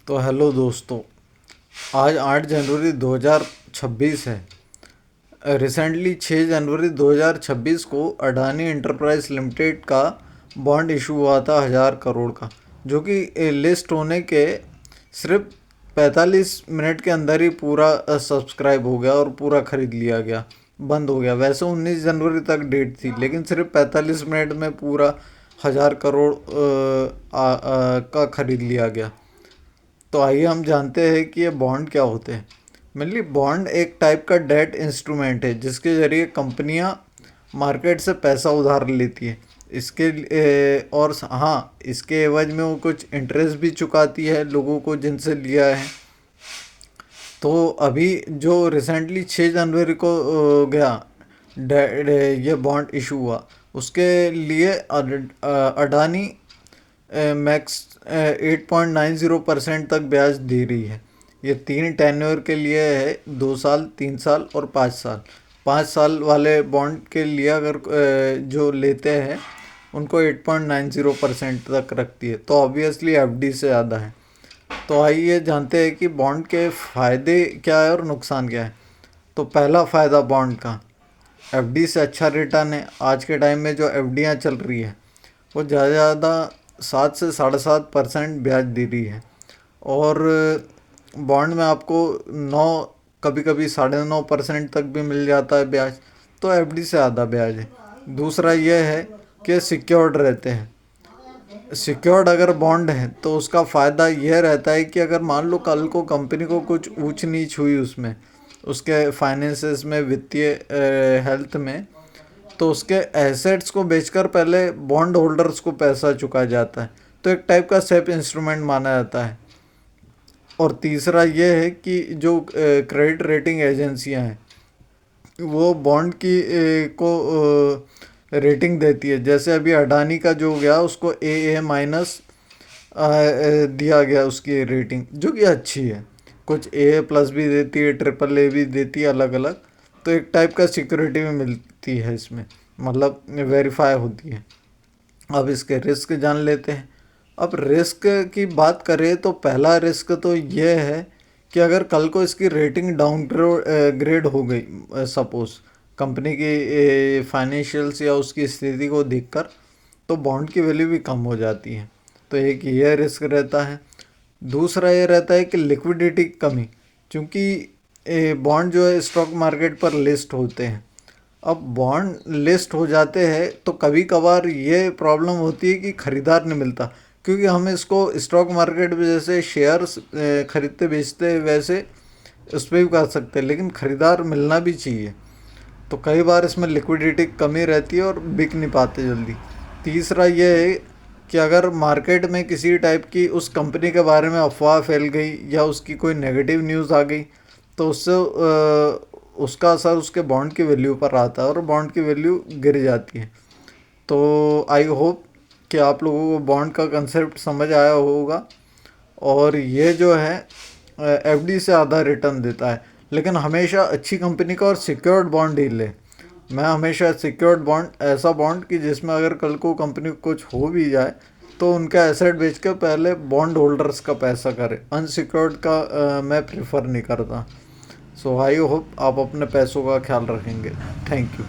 तो हेलो दोस्तों, आज 8 जनवरी 2026 है। रिसेंटली 6 जनवरी 2026 को अडानी एंटरप्राइज लिमिटेड का बॉन्ड इशू हुआ था 1000 करोड़ का, जो कि लिस्ट होने के सिर्फ 45 मिनट के अंदर ही पूरा सब्सक्राइब हो गया और पूरा खरीद लिया गया, बंद हो गया। वैसे 19 जनवरी तक डेट थी, लेकिन सिर्फ 45 मिनट में पूरा 1000 करोड़ का खरीद लिया गया। तो आइए हम जानते हैं कि ये बॉन्ड क्या होते हैं। मेनली बॉन्ड एक टाइप का डेट इंस्ट्रूमेंट है जिसके ज़रिए कंपनियां मार्केट से पैसा उधार लेती है। और हाँ, इसके एवज में वो कुछ इंटरेस्ट भी चुकाती है लोगों को जिनसे लिया है। तो अभी जो रिसेंटली 6 जनवरी को गया ये बॉन्ड इशू हुआ, उसके लिए अडानी मैक्स 8.90% तक ब्याज दे रही है। ये 3 टेन्योर के लिए है, 2 साल, 3 साल और 5 साल। 5 साल वाले बॉन्ड के लिए अगर जो लेते हैं उनको 8.90% तक रखती है, तो ऑब्वियसली एफडी से ज़्यादा है। तो आइए जानते हैं कि बॉन्ड के फ़ायदे क्या है और नुकसान क्या है। तो पहला फ़ायदा बॉन्ड का, एफडी से अच्छा रिटर्न है। आज के टाइम में जो एफडियाँ चल रही है वो ज़्यादा 7 से 7.5% ब्याज दे रही है, और बॉन्ड में आपको 9, कभी कभी 9.5% तक भी मिल जाता है ब्याज। तो एफडी से ज़्यादा ब्याज है। दूसरा यह है कि सिक्योर्ड रहते हैं। सिक्योर्ड अगर बॉन्ड है तो उसका फ़ायदा यह रहता है कि अगर मान लो कल को कंपनी को कुछ ऊंच नीच हुई उसमें, उसके फाइनेंसेस में, वित्तीय हेल्थ में, तो उसके एसेट्स को बेचकर पहले बॉन्ड होल्डर्स को पैसा चुकाया जाता है। तो एक टाइप का सेफ इंस्ट्रूमेंट माना जाता है। और तीसरा ये है कि जो क्रेडिट रेटिंग एजेंसियां हैं वो बॉन्ड की को रेटिंग देती है। जैसे अभी अडानी का जो गया उसको AA- दिया गया उसकी रेटिंग, जो कि अच्छी है। कुछ AA+ भी देती है, AAA भी देती है, अलग अलग। तो एक टाइप का सिक्योरिटी भी मिलती है इसमें, मतलब वेरीफाई होती है। अब इसके रिस्क जान लेते हैं। अब रिस्क की बात करें तो पहला रिस्क तो ये है कि अगर कल को इसकी रेटिंग डाउन ग्रेड हो गई, सपोज कंपनी की फाइनेंशियल्स या उसकी स्थिति को देखकर, तो बॉन्ड की वैल्यू भी कम हो जाती है। तो एक ये रिस्क रहता है। दूसरा ये रहता है कि लिक्विडिटी की कमी, क्योंकि बॉन्ड जो है स्टॉक मार्केट पर लिस्ट होते हैं। अब बॉन्ड लिस्ट हो जाते हैं तो कभी कभार ये प्रॉब्लम होती है कि ख़रीदार नहीं मिलता, क्योंकि हम इसको स्टॉक मार्केट में जैसे शेयर्स खरीदते बेचते वैसे उस पर भी कर सकते हैं, लेकिन ख़रीदार मिलना भी चाहिए। तो कई बार इसमें लिक्विडिटी की कमी रहती है और बिक नहीं पाते जल्दी। तीसरा ये है कि अगर मार्केट में किसी टाइप की उस कंपनी के बारे में अफवाह फैल गई या उसकी कोई नेगेटिव न्यूज़ आ गई, तो उससे उसका असर उसके बॉन्ड की वैल्यू पर आता है और बॉन्ड की वैल्यू गिर जाती है। तो आई होप कि आप लोगों को बॉन्ड का कंसेप्ट समझ आया होगा। और ये जो है एफडी से आधा रिटर्न देता है, लेकिन हमेशा अच्छी कंपनी का और सिक्योर्ड बॉन्ड ही ले। मैं हमेशा सिक्योर्ड बॉन्ड, ऐसा बॉन्ड कि जिसमें अगर कल को कंपनी को कुछ हो भी जाए तो उनका एसेट बेच के पहले बॉन्ड होल्डर्स का पैसा करे। अनसिक्योर्ड का मैं प्रेफर नहीं करता। सो आई होप आप अपने पैसों का ख्याल रखेंगे। Thank you.